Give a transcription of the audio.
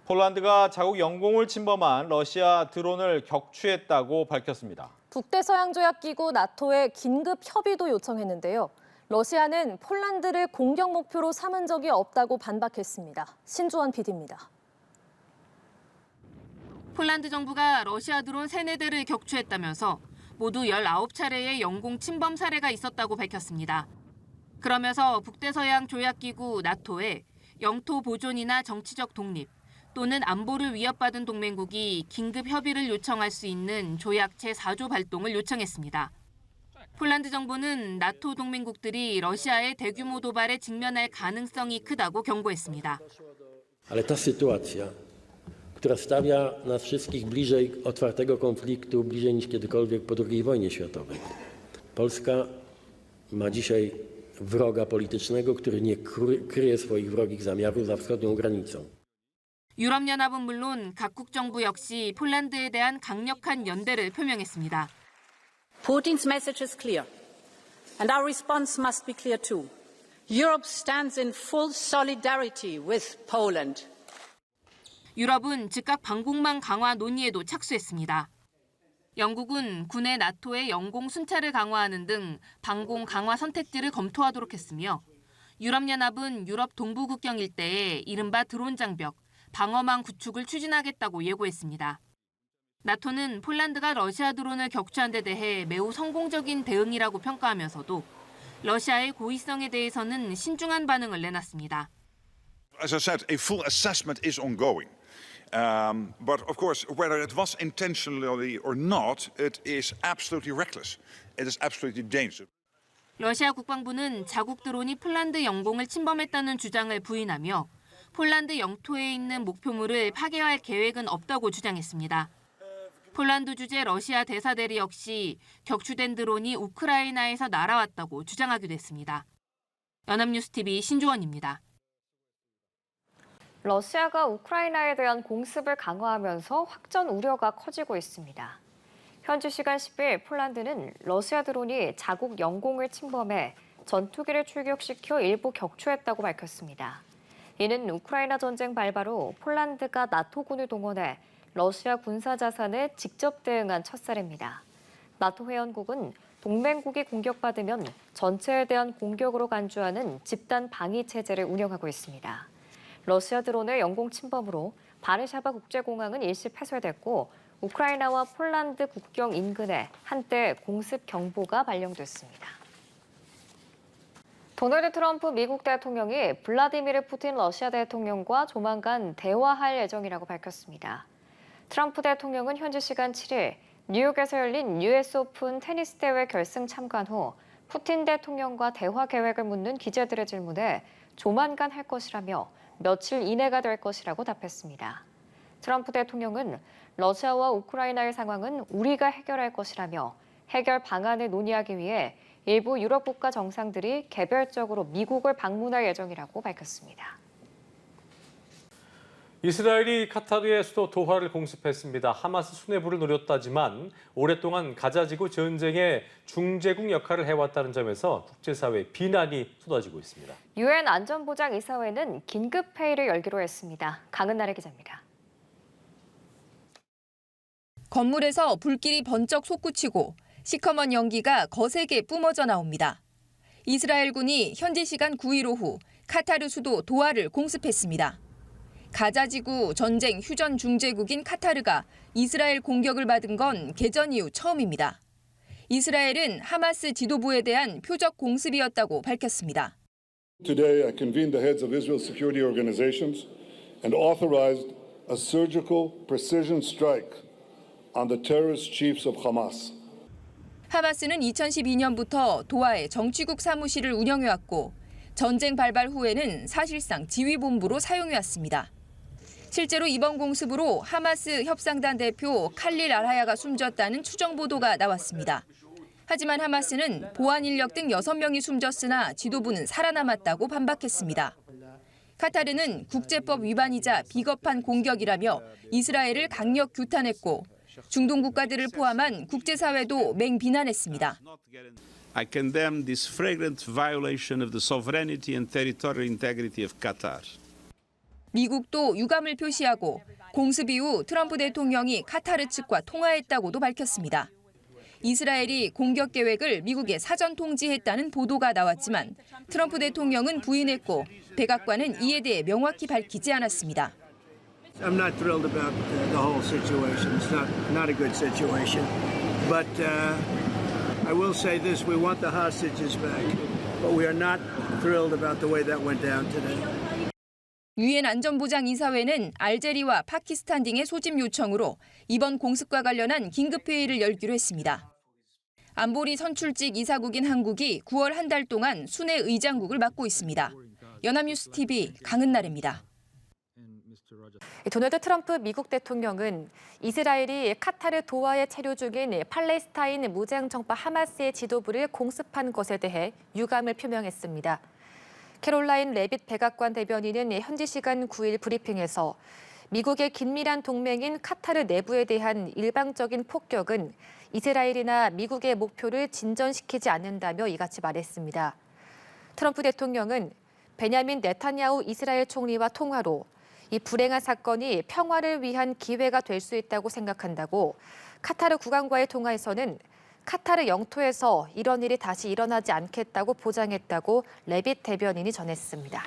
폴란드가 자국 영공을 침범한 러시아 드론을 격추했다고 밝혔습니다. 북대서양조약기구 나토에 긴급 협의도 요청했는데요. 러시아는 폴란드를 공격 목표로 삼은 적이 없다고 반박했습니다. 신주원 PD입니다. 폴란드 정부가 러시아 드론 3-4대를 격추했다면서 모두 19차례의 영공 침범 사례가 있었다고 밝혔습니다. 그러면서 북대서양 조약기구 나토에 영토 보존이나 정치적 독립 또는 안보를 위협받은 동맹국이 긴급 협의를 요청할 수 있는 조약 제4조 발동을 요청했습니다. 폴란드 정부는 나토 동맹국들이 러시아의 대규모 도발에 직면할 가능성이 크다고 경고했습니다. Ale ta sytuacja, która stawia nas wszystkich bliżej otwartego konfliktu, bliżej niż kiedykolwiek po II wojnie światowej. Polska ma dzisiaj wroga politycznego, który nie kryje swoich wrogich zamiarów za wschodnią granicą. 유럽연합은 물론 각국 정부 역시 폴란드에 대한 강력한 연대를 표명했습니다. Putin's message is clear, and our response must be clear too. Europe stands in full solidarity with Poland. 유럽은 즉각 방공망 강화 논의에도 착수했습니다. 영국은 군의 나토의 영공 순찰을 강화하는 등 방공 강화 선택지를 검토하도록 했으며 유럽연합은 유럽 동부 국경 일대에 이른바 드론 장벽, 방어망 구축을 추진하겠다고 예고했습니다. 나토는 폴란드가 러시아 드론을 격추한 데 대해 매우 성공적인 대응이라고 평가하면서도 러시아의 고의성에 대해서는 신중한 반응을 내놨습니다. As I said, a full assessment is ongoing. But of course, whether it was intentionally or not, it is absolutely reckless. It is absolutely dangerous. 러시아 국방부는 자국 드론이 폴란드 영공을 침범했다는 주장을 부인하며 폴란드 영토에 있는 목표물을 파괴할 계획은 없다고 주장했습니다. 폴란드 주재 러시아 대사대리 역시 격추된 드론이 우크라이나에서 날아왔다고 주장하기도 했습니다. 연합뉴스TV 신주원입니다. 러시아가 우크라이나에 대한 공습을 강화하면서 확전 우려가 커지고 있습니다. 현지 시간 10일 폴란드는 러시아 드론이 자국 영공을 침범해 전투기를 출격시켜 일부 격추했다고 밝혔습니다. 이는 우크라이나 전쟁 발발 후 폴란드가 나토군을 동원해 러시아 군사 자산에 직접 대응한 첫 사례입니다. 나토 회원국은 동맹국이 공격받으면 전체에 대한 공격으로 간주하는 집단 방위 체제를 운영하고 있습니다. 러시아 드론의 영공 침범으로 바르샤바 국제공항은 일시 폐쇄됐고 우크라이나와 폴란드 국경 인근에 한때 공습 경보가 발령됐습니다. 도널드 트럼프 미국 대통령이 블라디미르 푸틴 러시아 대통령과 조만간 대화할 예정이라고 밝혔습니다. 트럼프 대통령은 현지 시간 7일 뉴욕에서 열린 US 오픈 테니스 대회 결승 참관 후 푸틴 대통령과 대화 계획을 묻는 기자들의 질문에 조만간 할 것이라며 며칠 이내가 될 것이라고 답했습니다. 트럼프 대통령은 러시아와 우크라이나의 상황은 우리가 해결할 것이라며 해결 방안을 논의하기 위해 일부 유럽 국가 정상들이 개별적으로 미국을 방문할 예정이라고 밝혔습니다. 이스라엘이 카타르의 수도 도하를 공습했습니다. 하마스 수뇌부를 노렸다지만 오랫동안 가자지구 전쟁의 중재국 역할을 해왔다는 점에서 국제사회의 비난이 쏟아지고 있습니다. 유엔 안전보장이사회는 긴급회의를 열기로 했습니다. 강은나래 기자입니다. 건물에서 불길이 번쩍 솟구치고 시커먼 연기가 거세게 뿜어져 나옵니다. 이스라엘군이 현지 시간 9일 오후 카타르 수도 도하를 공습했습니다. 가자지구 전쟁 휴전 중재국인 카타르가 이스라엘 공격을 받은 건 개전 이후 처음입니다. 이스라엘은 하마스 지도부에 대한 표적 공습이었다고 밝혔습니다. Today I convened the heads of Israel security organizations and authorized a surgical precision strike on the terrorist chiefs of Hamas. 하마스는 2012년부터 도하에 정치국 사무실을 운영해왔고 전쟁 발발 후에는 사실상 지휘본부로 사용해왔습니다. 실제로 이번 공습으로 하마스 협상단 대표 칼릴 알하야가 숨졌다는 추정 보도가 나왔습니다. 하지만 하마스는 보안 인력 등 6명이 숨졌으나 지도부는 살아남았다고 반박했습니다. 카타르는 국제법 위반이자 비겁한 공격이라며 이스라엘을 강력 규탄했고 중동 국가들을 포함한 국제사회도 맹비난했습니다. I condemn this flagrant violation of the sovereignty and territorial integrity of Qatar. 미국도 유감을 표시하고 공습 이후 트럼프 대통령이 카타르 측과 통화했다고도 밝혔습니다. 이스라엘이 공격 계획을 미국에 사전 통지했다는 보도가 나왔지만 트럼프 대통령은 부인했고 백악관은 이에 대해 명확히 밝히지 않았습니다. I'm not thrilled about the whole situation. It's not a good situation. But I will say this, we want the hostages back. But we are not thrilled about the way that went down today. 유엔 안전보장이사회는 알제리와 파키스탄 등의 소집 요청으로 이번 공습과 관련한 긴급회의를 열기로 했습니다. 안보리 선출직 이사국인 한국이 9월 한 달 동안 순회 의장국을 맡고 있습니다. 연합뉴스 TV 강은나래입니다. 도널드 트럼프 미국 대통령은 이스라엘이 카타르 도하에 체류 중인 팔레스타인 무장정파 하마스의 지도부를 공습한 것에 대해 유감을 표명했습니다. 캐롤라인 레빗 백악관 대변인은 현지 시간 9일 브리핑에서 미국의 긴밀한 동맹인 카타르 내부에 대한 일방적인 폭격은 이스라엘이나 미국의 목표를 진전시키지 않는다며 이같이 말했습니다. 트럼프 대통령은 베냐민 네타냐후 이스라엘 총리와 통화로 이 불행한 사건이 평화를 위한 기회가 될 수 있다고 생각한다고 카타르 국왕과의 통화에서는 카타르 영토에서 이런 일이 다시 일어나지 않겠다고 보장했다고 레빗 대변인이 전했습니다.